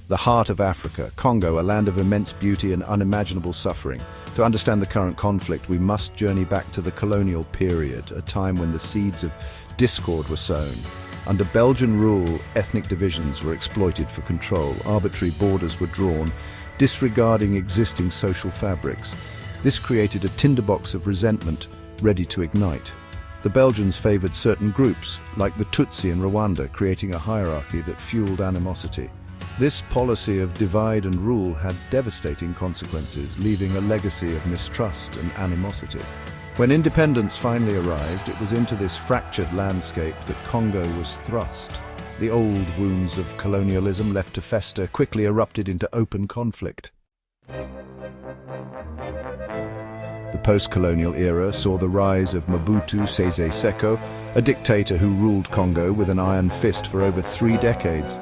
the heart of Africa, Congo, a land of immense beauty and unimaginable suffering. To understand the current conflict, we must journey back to the colonial period, a time when the seeds of discord were sown. Under Belgian rule, ethnic divisions were exploited for control. Arbitrary borders were drawn, disregarding existing social fabrics. This created a tinderbox of resentment ready to ignite. The Belgians favored certain groups, like the Tutsi in Rwanda, creating a hierarchy that fueled animosity. This policy of divide and rule had devastating consequences, leaving a legacy of mistrust and animosity. When independence finally arrived, it was into this fractured landscape that Congo was thrust. The old wounds of colonialism, left to fester, quickly erupted into open conflict. The post-colonial era saw the rise of Mobutu Sese Seko, a dictator who ruled Congo with an iron fist for over 3 decades.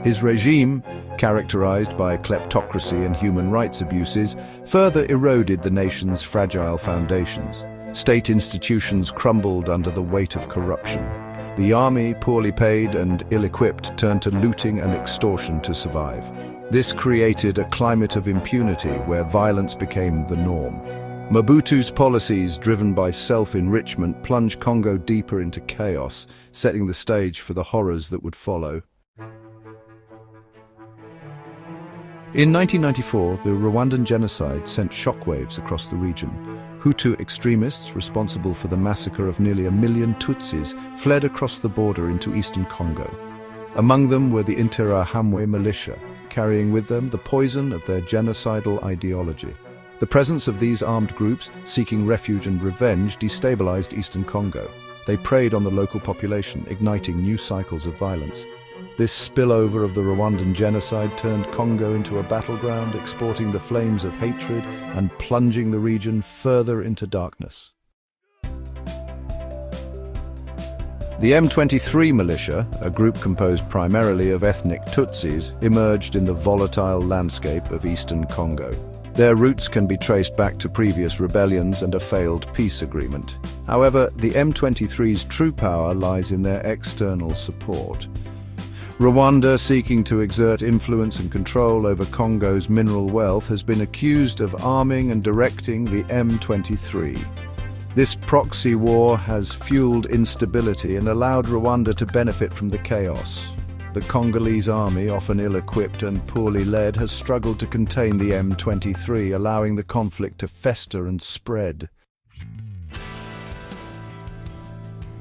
His regime, characterized by kleptocracy and human rights abuses, further eroded the nation's fragile foundations. State institutions crumbled under the weight of corruption. The army, poorly paid and ill-equipped, turned to looting and extortion to survive. This created a climate of impunity where violence became the norm. Mobutu's policies, driven by self-enrichment, plunged Congo deeper into chaos, setting the stage for the horrors that would follow. In 1994, the Rwandan genocide sent shockwaves across the region. Hutu extremists, responsible for the massacre of nearly 1 million Tutsis, fled across the border into eastern Congo. Among them were the Interahamwe militia, carrying with them the poison of their genocidal ideology. The presence of these armed groups, seeking refuge and revenge, destabilized eastern Congo. They preyed on the local population, igniting new cycles of violence. This spillover of the Rwandan genocide turned Congo into a battleground, exporting the flames of hatred and plunging the region further into darkness. The M23 militia, a group composed primarily of ethnic Tutsis, emerged in the volatile landscape of eastern Congo. Their roots can be traced back to previous rebellions and a failed peace agreement. However, the M23's true power lies in their external support. Rwanda, seeking to exert influence and control over Congo's mineral wealth, has been accused of arming and directing the M23. This proxy war has fueled instability and allowed Rwanda to benefit from the chaos. The Congolese army, often ill-equipped and poorly led, has struggled to contain the M23, allowing the conflict to fester and spread.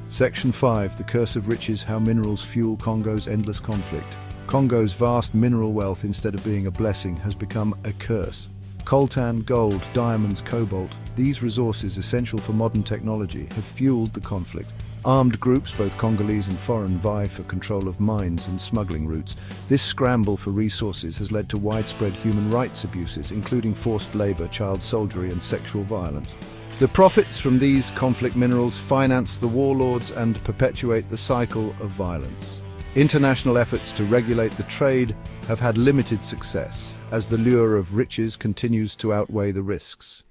Section 5. The Curse of Riches: How Minerals Fuel Congo's Endless Conflict. Congo's vast mineral wealth, instead of being a blessing, has become a curse. Coltan, gold, diamonds, cobalt, these resources essential for modern technology, have fueled the conflict. Armed groups, both Congolese and foreign, vie for control of mines and smuggling routes. This scramble for resources has led to widespread human rights abuses, including forced labor, child soldiery, and sexual violence. The profits from these conflict minerals finance the warlords and perpetuate the cycle of violence. International efforts to regulate the trade have had limited success, as the lure of riches continues to outweigh the risks.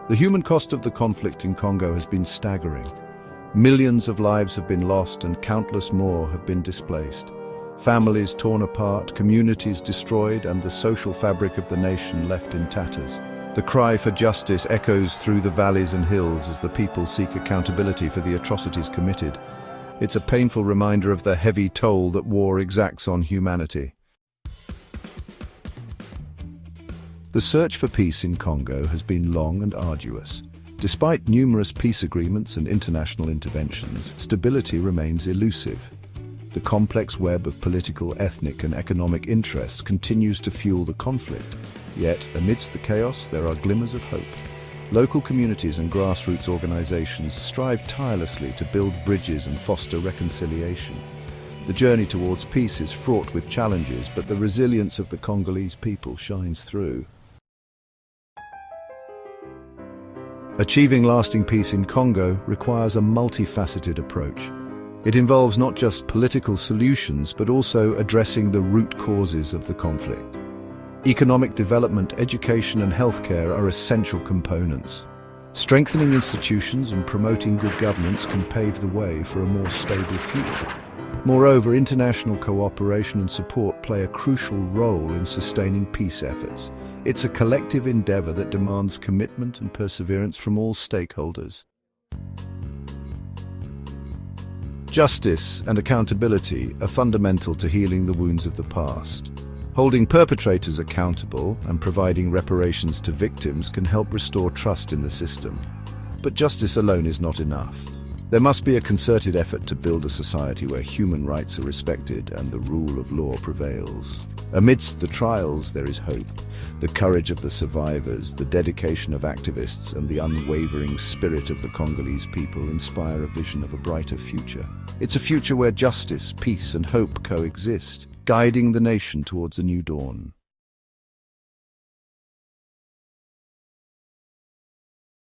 The human cost of the conflict in Congo has been staggering. Millions of lives have been lost and countless more have been displaced. Families torn apart, communities destroyed, and the social fabric of the nation left in tatters. The cry for justice echoes through the valleys and hills as the people seek accountability for the atrocities committed. It's a painful reminder of the heavy toll that war exacts on humanity. The search for peace in Congo has been long and arduous. Despite numerous peace agreements and international interventions, stability remains elusive. The complex web of political, ethnic, and economic interests continues to fuel the conflict. Yet, amidst the chaos, there are glimmers of hope. Local communities and grassroots organizations strive tirelessly to build bridges and foster reconciliation. The journey towards peace is fraught with challenges, but the resilience of the Congolese people shines through. Achieving lasting peace in Congo requires a multifaceted approach. It involves not just political solutions, but also addressing the root causes of the conflict. Economic development, education, and healthcare are essential components. Strengthening institutions and promoting good governance can pave the way for a more stable future. Moreover, international cooperation and support play a crucial role in sustaining peace efforts. It's a collective endeavor that demands commitment and perseverance from all stakeholders. Justice and accountability are fundamental to healing the wounds of the past. Holding perpetrators accountable and providing reparations to victims can help restore trust in the system. But justice alone is not enough. There must be a concerted effort to build a society where human rights are respected and the rule of law prevails. Amidst the trials, there is hope. The courage of the survivors, the dedication of activists, and the unwavering spirit of the Congolese people inspire a vision of a brighter future. It's a future where justice, peace, and hope coexist, guiding the nation towards a new dawn.